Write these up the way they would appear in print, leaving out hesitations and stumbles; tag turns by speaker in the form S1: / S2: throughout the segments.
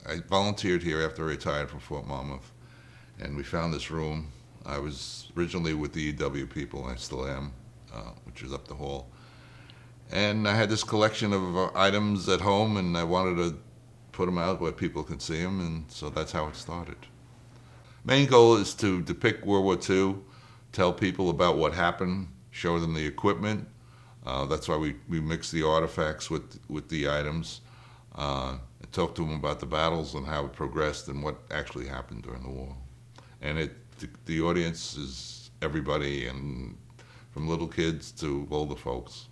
S1: I volunteered here after I retired from Fort Monmouth, and we found this room. I was originally with the EW people, and I still am, which is up the hall. And I had this collection of items at home, and I wanted to put them out where people can see them, and so that's how it started. Main goal is to depict World War II, tell people about what happened, show them the equipment. That's why we mix the artifacts with the items, and talk to them about the battles and how it progressed and what actually happened during the war. And the audience is everybody, and from little kids to older folks.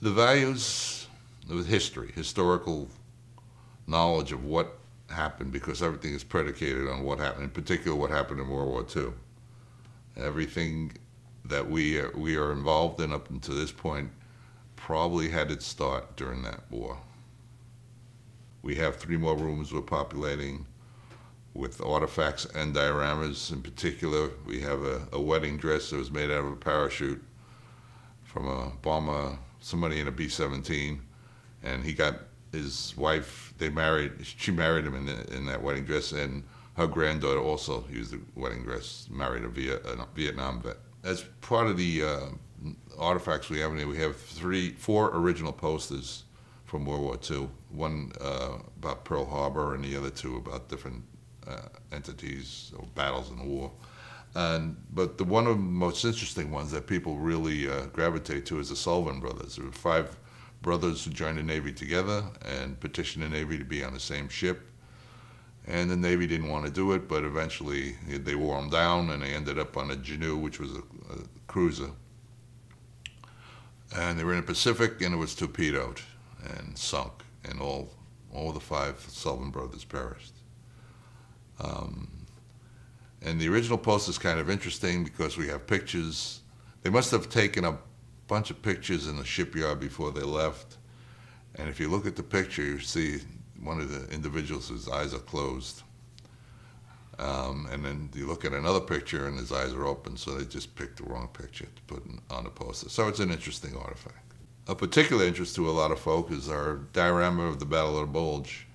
S1: The values with history, historical knowledge of what happened, because everything is predicated on what happened, in particular what happened in World War II. Everything that we are involved in up until this point probably had its start during that war. We have 3 more rooms we're populating with artifacts and dioramas. In particular, we have a wedding dress that was made out of a parachute from a bomber, somebody in a B-17, and he got his wife, she married him in that wedding dress, and her granddaughter also used the wedding dress, married a Vietnam vet. As part of the artifacts we have in here, we have 4 original posters from World War II. One about Pearl Harbor, and the other 2 about different entities or battles in the war. But one of the most interesting ones that people really gravitate to is the Sullivan brothers. There were 5 brothers who joined the Navy together and petitioned the Navy to be on the same ship. And the Navy didn't want to do it, but eventually they wore them down, and they ended up on a Genoa, which was a cruiser. And they were in the Pacific, and it was torpedoed and sunk, and all the 5 Sullivan brothers perished. And the original poster is kind of interesting because we have pictures. They must have taken a bunch of pictures in the shipyard before they left. And if you look at the picture, you see one of the individuals whose eyes are closed. And then you look at another picture and his eyes are open, so they just picked the wrong picture to put on the poster. So it's an interesting artifact. A particular interest to a lot of folk is our diorama of the Battle of the Bulge.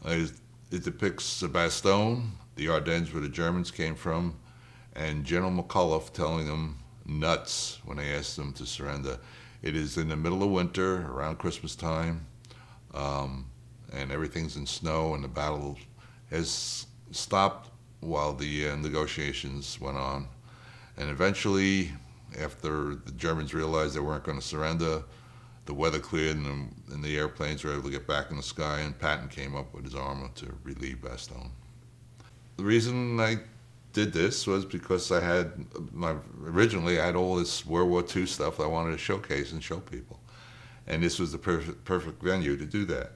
S1: It depicts Sebastopol, the Ardennes where the Germans came from, and General McAuliffe telling them nuts when they asked them to surrender. It is in the middle of winter, around Christmas time, and everything's in snow, and the battle has stopped while the negotiations went on. And eventually, after the Germans realized they weren't going to surrender, the weather cleared and the airplanes were able to get back in the sky, and Patton came up with his armor to relieve Bastogne. The reason I did this was because originally I had all this World War II stuff that I wanted to showcase and show people. And this was the perfect venue to do that.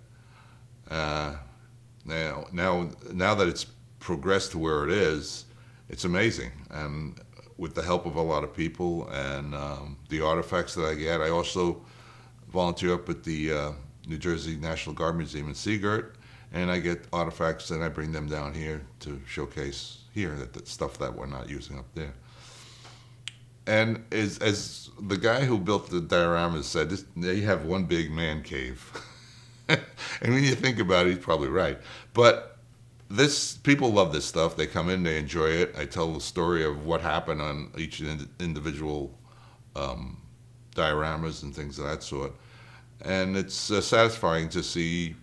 S1: Now that it's progressed to where it is, it's amazing. And with the help of a lot of people and the artifacts that I get, I also volunteer up at the New Jersey National Guard Museum in Seagirt, and I get artifacts and I bring them down here to showcase here, that stuff that we're not using up there. And as the guy who built the dioramas said, they have one big man cave. And when you think about it, he's probably right. But people love this stuff. They come in, they enjoy it. I tell the story of what happened on each individual dioramas and things of that sort. And it's satisfying to see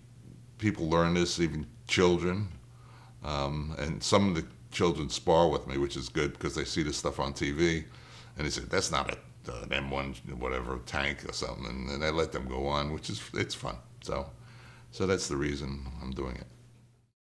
S1: people learn this, even children. And some of the children spar with me, which is good because they see this stuff on TV. And they say, that's not an M1 whatever tank or something. And I let them go on, it's fun. So that's the reason I'm doing it.